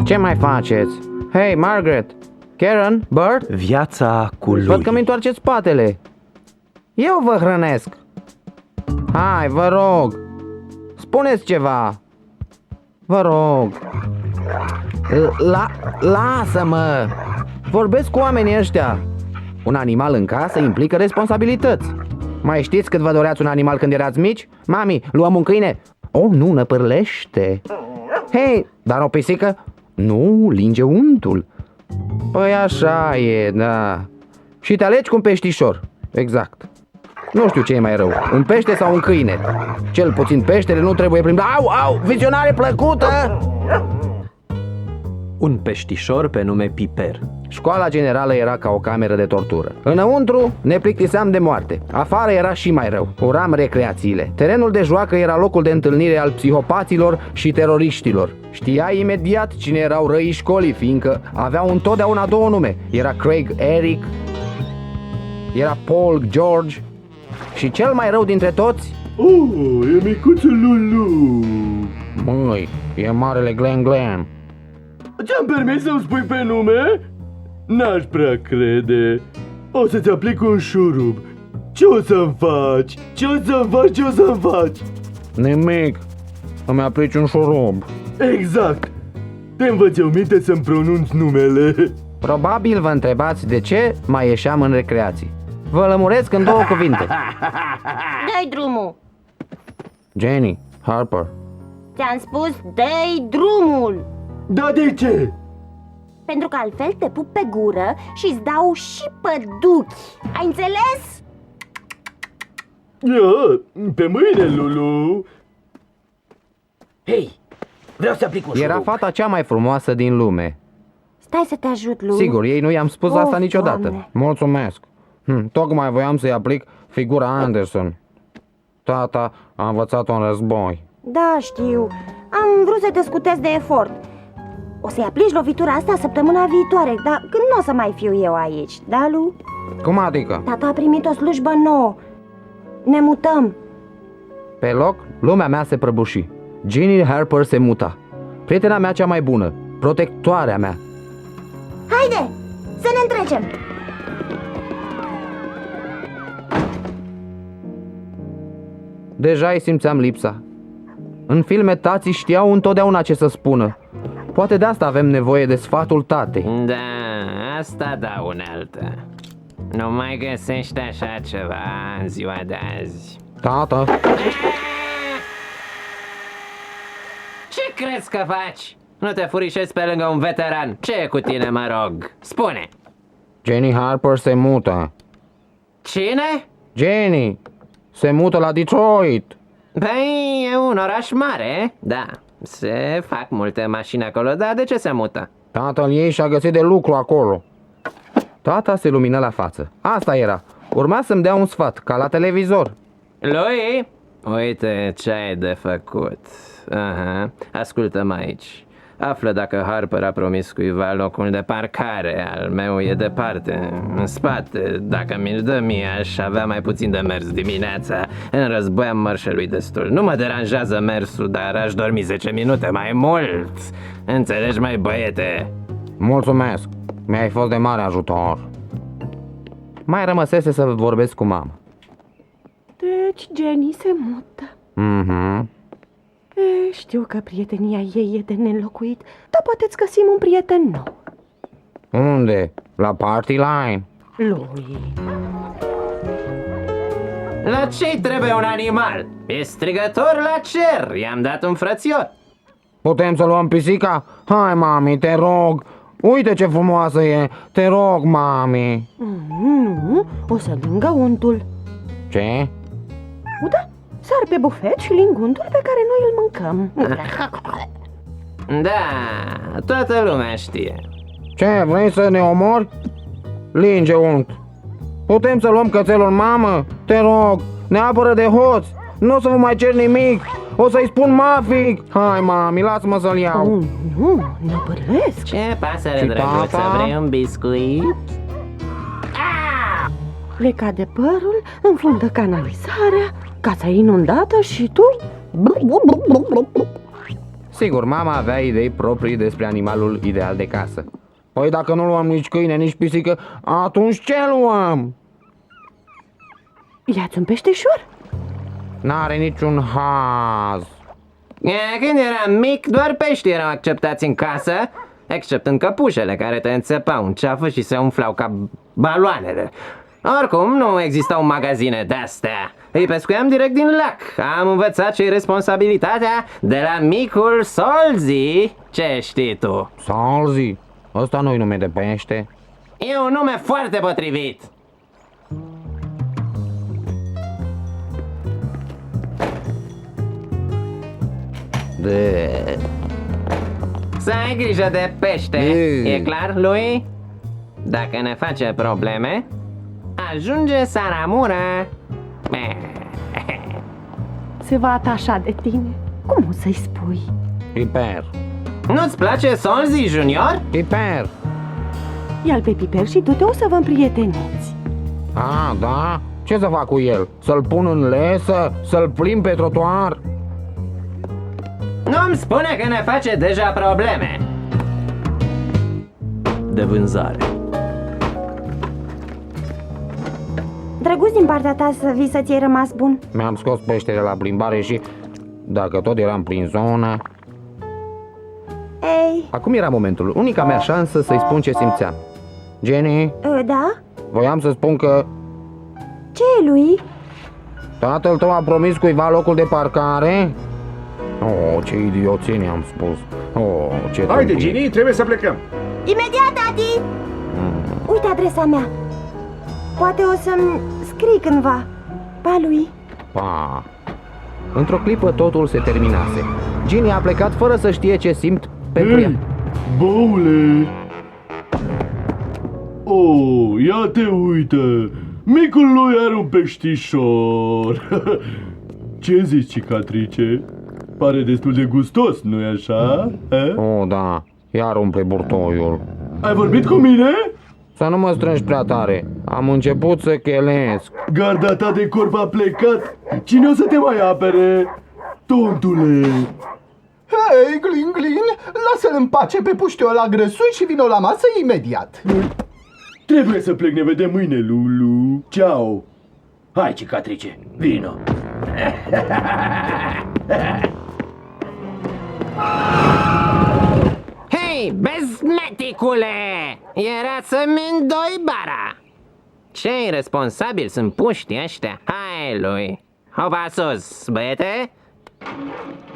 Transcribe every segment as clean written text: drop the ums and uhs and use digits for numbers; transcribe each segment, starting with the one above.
Ce mai faceți? Hei, Margaret! Karen? Bert? Viața cu lui. Văd că mi întoarceți spatele. Eu vă hrănesc. Hai, vă rog. Spuneți ceva. Vă rog. Lasă-mă. Vorbesc cu oamenii ăștia. Un animal în casă implică responsabilități. Mai știți cât vă doreați un animal când erați mici? Mami, luăm un câine. Oh, nu, năpârlește. Hei, dar o pisică? Nu, linge untul. Păi așa e, da. Și te alegi cu un peștișor. Exact. Nu știu ce e mai rău, un pește sau un câine. Cel puțin peștele nu trebuie plimbat. Au, vizionare plăcută! Un peștișor pe nume Piper. Școala generală era ca o cameră de tortură. Înăuntru ne plictiseam de moarte. Afară era și mai rău. Uram recreațiile. Terenul de joacă era locul de întâlnire al psihopaților și teroriștilor. Știai imediat cine erau răii școlii, fiindcă aveau întotdeauna două nume. Era Craig Eric, era Paul George și cel mai rău dintre toți... Oh, e micuțul Lulu. Măi, e marele Glen. Ți-am permis să-mi spui pe nume? N-aș prea crede. O să-ți aplic un șurub. Ce o să-mi faci? Ce o să-mi faci? Nimic. Îmi aplici un șurub. Exact. Te învăț eu minte să-mi pronunț numele. Probabil vă întrebați de ce mai ieșeam în recreații. Vă lămuresc în două cuvinte. Dă-i drumul. Jenny, Harper. Ți-am spus, dă-i drumul. Da, de ce? Pentru că altfel te pup pe gură și-ți dau și păduchi. Ai înțeles? Ia, pe mâine, Lulu. Hei, vreau să aplic un Era șurub. fata cea mai frumoasă din lume. Stai să te ajut, Lu. Sigur, ei nu i-am spus Of, asta niciodată. Doamne. Mulțumesc. Tocmai voiam să-i aplic figura Anderson. Tata a învățat-o în război. Da, știu. Am vrut să te scutesc de efort. O să-i aplici lovitura asta săptămâna viitoare, dar când nu o să mai fiu eu aici, da, Lu? Cum adică? Tata a primit o slujbă nouă. Ne mutăm. Pe loc, lumea mea se prăbuși. Ginny Harper se muta. Prietena mea cea mai bună, protectoarea mea. Haide, să ne întrecem. Deja îi simțeam lipsa. În filme, tații știau întotdeauna ce să spună. Poate de asta avem nevoie de sfatul tatei. Da, asta da unealtă. Nu mai găsești așa ceva în ziua de azi. Tată, Ce crezi că faci? Nu te furișezi pe lângă un veteran. Ce e cu tine, mă rog? Spune! Jenny Harper se mută. Cine? Jenny se mută la Detroit. Păi, e un oraș mare, da. Se fac multe mașini acolo, dar de ce se mută? Tatăl ei și-a găsit de lucru acolo. Tata se lumină la față. Asta era. Urma să-mi dea un sfat, ca la televizor. Lui, uite ce ai de făcut. Aha, ascultă-mă aici. Află dacă Harper a promis cuiva locul de parcare. Al meu e departe, în spate. Dacă mi-l dă mie, aș avea mai puțin de mers dimineața. În război am mărșăluit destul. Nu mă deranjează mersul, dar aș dormi 10 minute mai mult. Înțelegi, mai băiete? Mulțumesc. Mi-ai fost de mare ajutor. Mai rămăsese să vorbesc cu mama. Deci Jenny se mută. Mhm. Știu că prietenia ei e de neînlocuit, dar poate-ți găsim un prieten nou. Unde? La Party Line? Lui. La ce-i trebuie un animal? E strigător la cer. I-am dat un frățior. Putem să luăm pisica? Hai, mami, te rog. Uite ce frumoasă e. Te rog, mami. Nu, o să lingă untul. Ce? Da, sar pe bufet și ling untul pe care noi îl mâncăm. Da, toată lumea știe. Ce, vrei să ne omori? Linge unt. Putem să luăm cățelul, mamă? Te rog, ne apără de hoț. Nu o să vă mai cer nimic. O să-i spun Mafic. Hai, mami, lasă-mă să-l iau. Nu, năpârlesc. Ce pasăre Și drăguță, tata? vrei un biscuit? Le cade părul, înfundă canalizarea, casa e inundată și tu... Sigur, mama avea idei proprii despre animalul ideal de casă. Păi dacă nu luăm nici câine, nici pisică, atunci ce luăm? Ia-ți un peștișor? N-are niciun haz. Când eram mic, doar pești erau acceptați în casă, except în căpușele care te înțepau în ceafă și se umflau ca baloanele. Oricum, nu existau magazine de-astea. Îi pescuiam direct din lac. Am învățat ce-i responsabilitatea de la micul Solzi. Ce știi tu? Salzi, ăsta nu-i nume de pește. E un nume foarte potrivit. De... Să ai grijă de pește, e clar, lui? Dacă ne face probleme, ajunge Saramura. Se va atașa de tine. Cum o să-i spui? Piper, Nu-ți place Solzi Junior? Piper. Ia-l pe Piper și du-te, o să vă împrieteniți. Ah, da? Ce să fac cu el? Să-l pun în lesă? Să-l plimb pe trotuar? Nu-mi spune că ne face deja probleme. De vânzare. Drăguț din partea ta să vii să ți-ai rămas bun. Mi-am scos peștele la plimbare și, dacă tot eram prin zonă... Ei, Acum era momentul, unica mea șansă să-i spun ce simțeam. Jenny, da? voiam să spun că Ce e lui? tatăl tău a promis cuiva locul de parcare? Oh, ce idioție am spus. Oh, ce Haide, tâmpit. Ginny, trebuie să plecăm. Imediat, tati! Uite adresa mea. Poate o să-mi scrii cândva. Pa lui. Pa. Într-o clipă totul se terminase. Ginny a plecat fără să știe ce simt pentru ea. Hei, boule! Oh, ia te uită! Micul lui are un peștișor! Ce zici, cicatrice? Pare destul de gustos, nu-i așa? Oh, da, iar umple burtoiul. Ai vorbit cu mine? Să nu mă strângi prea tare. Am început să chelesc. Garda ta de corp a plecat. Cine o să te mai apere? Tontule! Hei, Glin, Glin, lasă-l în pace pe puștiul ăla grăsui și vino la masă imediat. Trebuie să plec, ne vedem mâine, Lulu. Ciao! Hai, cicatrice, vino. Hei, bezmeticule! Era să-mi îndoi bara. Ce irresponsabil sunt puștii ăștia. Hai, lui. Hopa sus, băiete.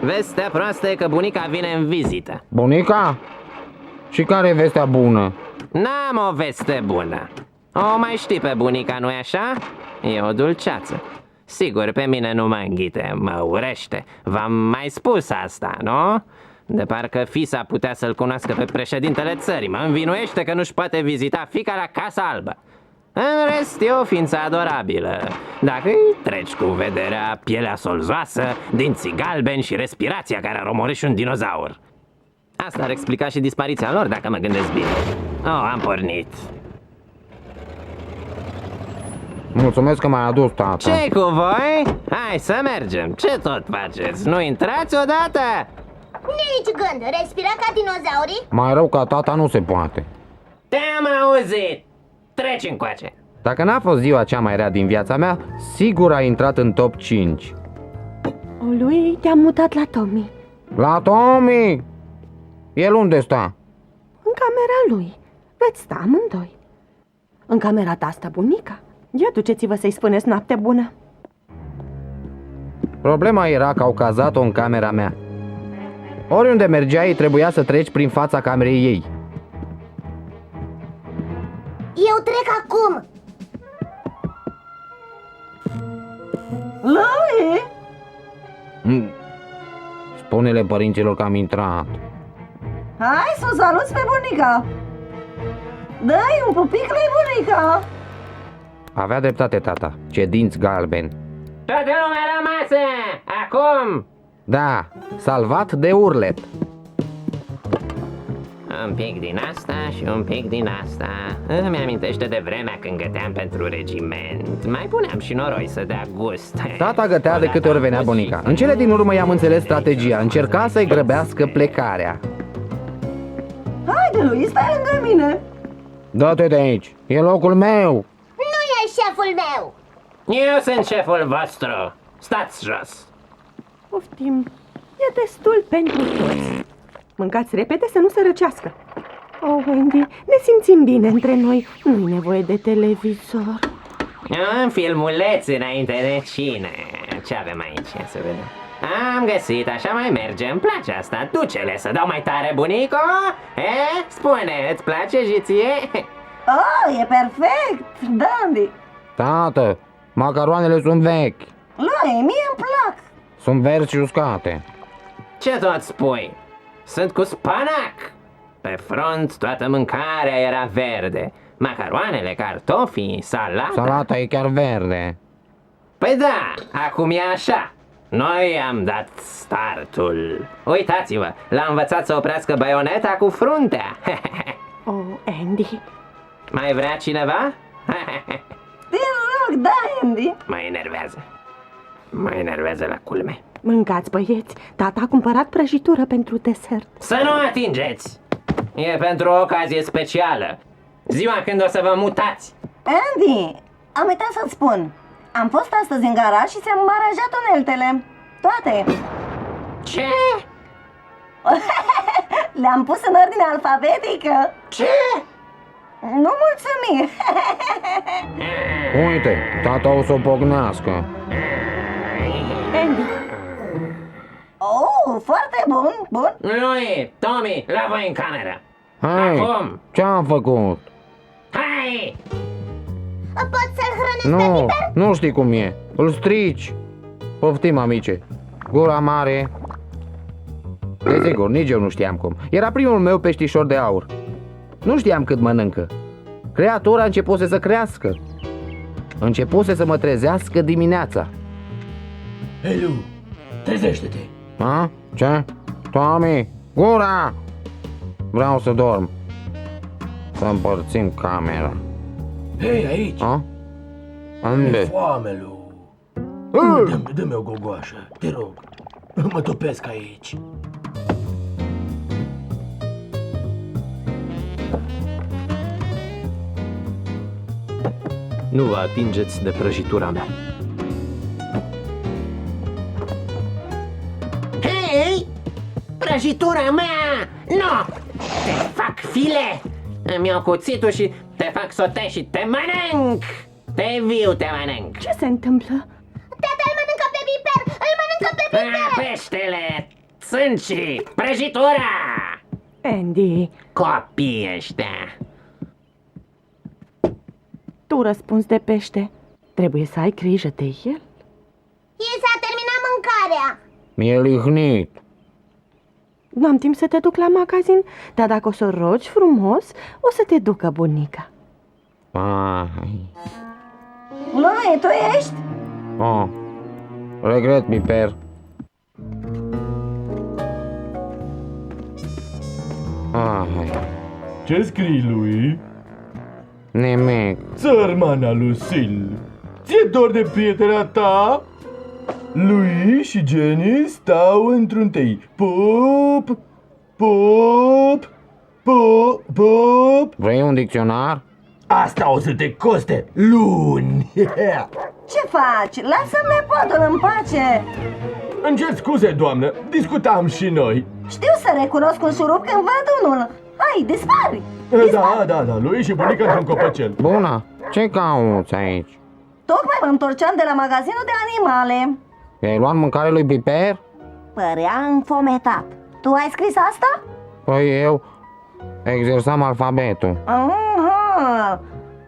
Vestea proastă e că bunica vine în vizită. Bunica? Și care e vestea bună? N-am o veste bună. O mai știi pe bunica, nu-i așa? E o dulceață. Sigur, pe mine nu mă înghite, mă urește. V-am mai spus asta, nu? De parcă fisa putea să-l cunoască pe președintele țării. Mă învinuiește că nu-și poate vizita fiica la Casa Albă. În rest, e o ființă adorabilă. Dacă îi treci cu vederea pielea solzoasă, dinții galbeni și respirația care ar omorî și un dinozaur. Asta ar explica și dispariția lor, dacă mă gândesc bine. Oh, am pornit. Mulțumesc că m-ai adus, tata. Ce-i cu voi? Hai să mergem. Ce tot faceți? Nu intrați odată? Nici gând, respira ca dinozaurii? Mai rău ca tata nu se poate. Te-am auzit. Treci încoace. Dacă n-a fost ziua cea mai rea din viața mea, sigur a intrat în top 5. O, lui, te-am mutat la Tommy. La Tommy! El unde sta? În camera lui. Veți sta amândoi. În camera ta stă bunica. Ia duceți-vă să-i spuneți noapte bună. Problema era că au cazat-o în camera mea. Oriunde mergeai, trebuia să treci prin fața camerei ei. Eu trec acum. Lui? Spune-le părinților că am intrat. Hai să o saluți pe bunica. Dă-i un pupic lui bunica. Avea dreptate tata. Ce dinți galbeni. Toată lumea la masă! Acum! Da, salvat de urlet. un pic din asta și un pic din asta. Îmi amintește de vremea când găteam pentru regiment. Mai puneam și noroi să dea gust. Tata gătea de câte ori venea bunica. În cele din urmă i-am înțeles strategia. Încerca să-i grăbească plecarea. Haide, lui, stai lângă mine. Dă-te de aici, e locul meu. Nu e șeful meu! Eu sunt șeful vostru. Stați jos. Poftim, e destul pentru toți. Mâncați repede să nu se răcească. Oh, Andy, ne simțim bine între noi. Nu-i nevoie de televizor. Un filmuleț înainte de cine. Ce avem aici? Ia să vedem. Am găsit, așa mai merge, îmi place asta. Duce-le să dau mai tare, bunico? Spune, îți place și ție? Oh, e perfect, Dandy. Tată, macaroanele sunt vechi. Lui, mie îmi plac. Sunt verzi și uscate. Ce tot spui? Sunt cu spanac. Pe front toată mâncarea era verde. Macaroanele, cartofii, salata. Salata e chiar verde. Păi da, acum e așa. Noi am dat startul. Uitați-vă, l-am învățat să oprească baioneta cu fruntea. Oh, Andy. Mai vrea cineva? Te rog, da, Andy. Mă enervează la culme. Mâncați, băieți. Tata a cumpărat prăjitură pentru desert. Să nu atingeți! E pentru o ocazie specială. Ziua când o să vă mutați. Andy, am uitat să-ți spun. Am fost astăzi în garaj și ți-am aranjat uneltele. Toate. Ce? Le-am pus în ordine alfabetică. Ce? Nu mulțumi. Uite, tata o să o pocnească. Andy, Oh, foarte bun, bun. Lui, Tommy, la voi în cameră. Hai, Acum. ce-am făcut? Hai! Pot să-l hrănesc pe Nu, Piper? nu știi cum e. Îl strici. Poftim, amice. Gura mare. Desigur, nici eu nu știam cum. Era primul meu peștișor de aur. Nu știam cât mănâncă. Creatura începuse să crească. Începuse să mă trezească dimineața. Hei, Lu, trezește-te. A? Ce? Tommy, gura! Vreau să dorm. Să împărțim camera. Hei, aici. A? E Unde? foame, Lu. Dă-mi o gogoașă, te rog. Mă topesc aici. Nu vă atingeți de prăjitura mea. Hei! Prăjitura mea! Nu! Te fac file! Îmi iau cuțitul și te fac sote și te mănânc! Te viu te mănânc! ce se întâmplă? Tata îl mănâncă pe Piper! Îl mănâncă pe Piper! Peștele! Țâncii! Prăjitura! Andy, Copii ăștia! tu răspunzi de pește. Trebuie să ai grijă de el. I s-a terminat mâncarea! E lihnit. Nu am timp să te duc la magazin, dar dacă o să rogi frumos, o să te ducă bunica. Ai. Lui, tu ești? Oh. Regret, Piper. Ai. Ce scrii lui? Nimic. Țărmana Lucille. Ți-e dor de prietena ta? Lui și Jenny stau într-un tei. Pop, pop, pop, pop. Vrei un dicționar? Asta o să te coste luni. Ce faci? Lasă-mi nepotul în pace. Îmi cer scuze, doamnă, discutam și noi. Știu să recunosc un șurub când văd unul. Hai, dispari! Da, lui și bunica într-un copăcel. Bună, ce cauți aici? Tocmai mă întorceam de la magazinul de animale. I-ai luat mâncare lui Piper? Părea înfometat. Tu ai scris asta? Păi eu exersam alfabetul. Aha.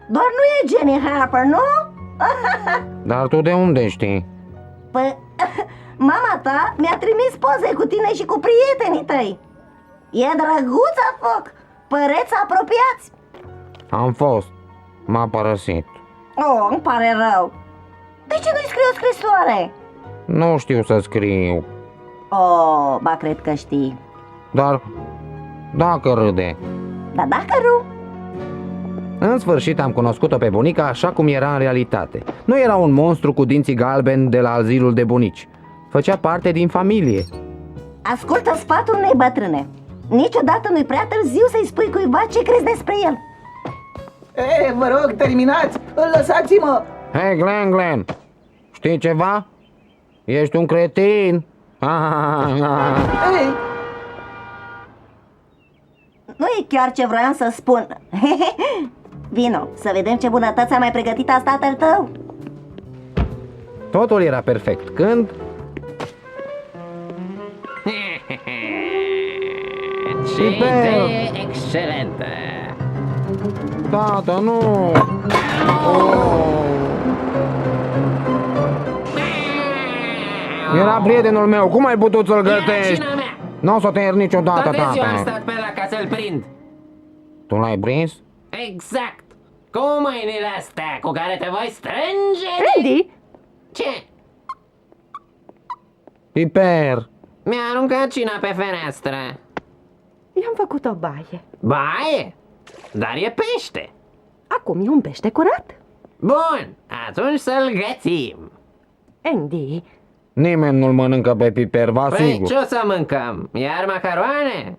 Doar nu e Jenny Harper, nu? Dar tu de unde știi? Păi, mama ta mi-a trimis poze cu tine și cu prietenii tăi. E drăguța foc, păreți apropiați. Am fost. M-a părăsit. Oh, îmi pare rău. De ce nu-i scrii o scrisoare? Nu știu să scriu. Oh, ba cred că știi. Dar Dacă râde. Dar dacă nu, În sfârșit am cunoscut-o pe bunica așa cum era în realitate. Nu era un monstru cu dinții galbeni de la azilul de bunici. Făcea parte din familie. ascultă sfatul unei bătrâne. Niciodată nu-i prea târziu să-i spui cuiva ce crezi despre el. Ei, vă rog, terminați! Lăsați-mă! Hei, Glen, știi ceva? Ești un cretin. Ei, Nu e chiar ce vroiam să spun. Vino, să vedem ce bunătăți a mai pregătit asta tatăl tău. Totul era perfect când... Ce idee excelentă! Tata, nu! Era prietenul meu, cum ai putut să-l gătești? Cina mea! Nu o să te iert niciodată, Toată ziua am tata. stat pe la ca să-l prind. Tu l-ai prins? Exact! Cu mâinile astea cu care te voi strânge. Andy, Ce? Piper! Mi-a aruncat cina pe fereastră. i-am făcut o baie. Baie? Dar e pește. Acum e un pește curat. Bun, atunci să-l gătim. Andy, Nimeni nu-l mănâncă pe Piper, vă Păi asigur. ce o să mâncăm? Iar macaroane?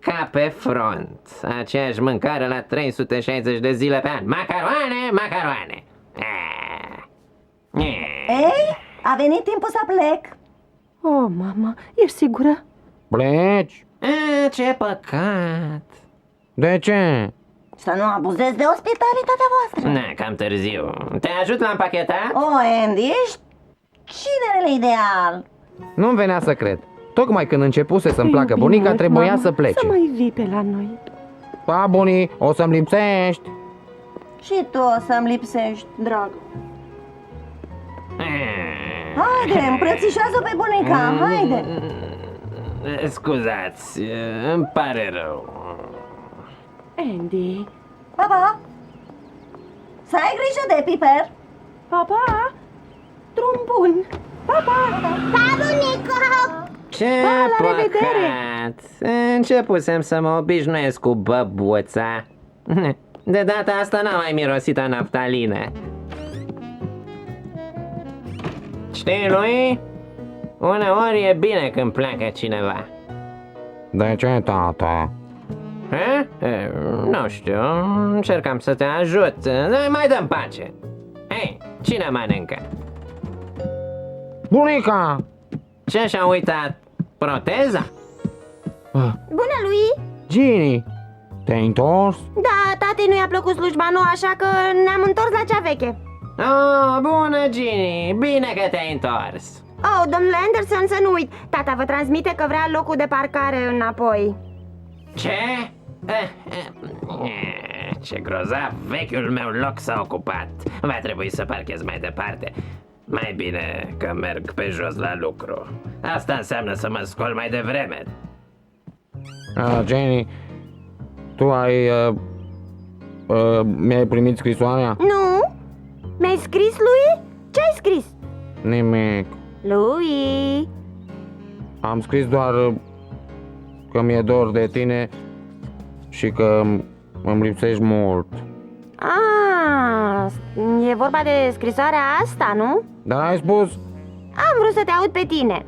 Ca pe front. Aceeași mâncare la 360 de zile pe an. Macaroane. Ei, a venit timpul să plec. oh, mama, ești sigură? Pleci? Ce păcat. De ce? Să nu abuzezi de ospitalitatea voastră. Cam târziu. Te ajut la împachetat? O, Andy, ești cinerele ideal. Nu-mi venea să cred. Tocmai când începuse să-mi Te placă iubim bunica, mult, trebuia mama. să plece. Să mai vii pe la noi. Pa, bunii, o să-mi lipsești. Și tu o să-mi lipsești, drag. Haide, îmbrățișează pe bunica, haide. Scuzați, îmi pare rău. Andy, Pa, pa. Să ai grijă de Piper. papa, drum bun. Papa, Pa, bunico! Ce la revedere! păcat! Începusem să mă obișnuiesc cu băbuța. De data asta n-am mai mirosit a naftalină. Știi, lui? Uneori e bine când pleacă cineva. De ce, tata? Nu știu, încercam să te ajut. Mai dăm pace. Hei, cine mănâncă? Bunica! Ce și-a uitat? Proteza? Bună, lui! Ginny, te-ai întors? Da, tatei nu i-a plăcut slujba nouă, așa că ne-am întors la cea veche. Oh, bună, Ginny! Bine că te-ai întors! Oh, domnule Anderson, să nu uit. Tata vă transmite că vrea locul de parcare înapoi. Ce? Ce grozav, vechiul meu loc s-a ocupat. Va trebui să parchez mai departe. Mai bine că merg pe jos la lucru. Asta înseamnă să mă scol mai devreme. Jenny, tu ai... mi-ai primit scrisoarea? Nu? Mi-ai scris, lui? Ce ai scris? Nimic. Lui? Am scris doar că mi-e dor de tine și că îmi lipsești mult. Ah, e vorba de scrisoarea asta, nu? Dar ai spus Am vrut să te aud pe tine.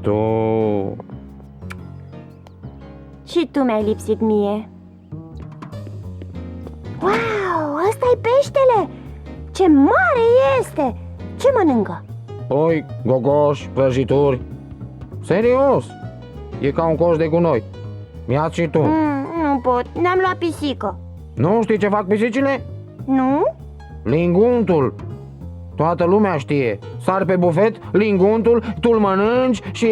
tu... Și tu mi-ai lipsit mie. Wow, ăsta-i peștele! Ce mare este! Ce mănâncă? Poi, gogoși, prăjituri. Serios, e ca un coș de gunoi. Ia-ți și tu. Nu pot, ne-am luat pisică. Nu știi ce fac pisicile? Nu? Linguntul. Toată lumea știe. Sar pe bufet, linguntul, tu-l mănânci și...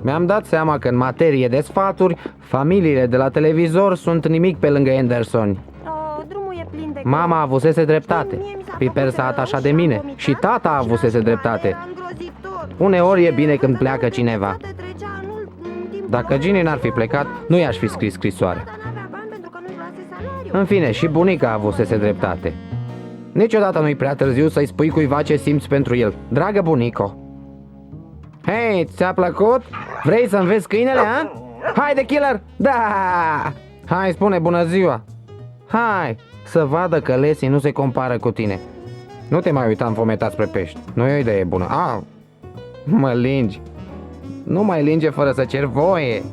Mi-am dat seama că în materie de sfaturi, familiile de la televizor sunt nimic pe lângă Anderson. Oh, drumul e plin de Mama avusese dreptate. Piper s-a atașat de mine și tata avusese dreptate. Uneori e bine când pleacă cineva. Dacă Ginny n-ar fi plecat, nu i-aș fi scris scrisoarea. În fine, și bunica avusese dreptate. Niciodată nu-i prea târziu să-i spui cuiva ce simți pentru el. Dragă bunico! Hei, ți-a plăcut? Vrei să înveți câinele, a? Haide, Killer! Da! Hai, spune bună ziua! Hai, să vadă că Leslie nu se compară cu tine. Nu te mai uita înfometat spre pești. Nu e o idee bună. Mă lingi. Nu mai linge fără să cer voie.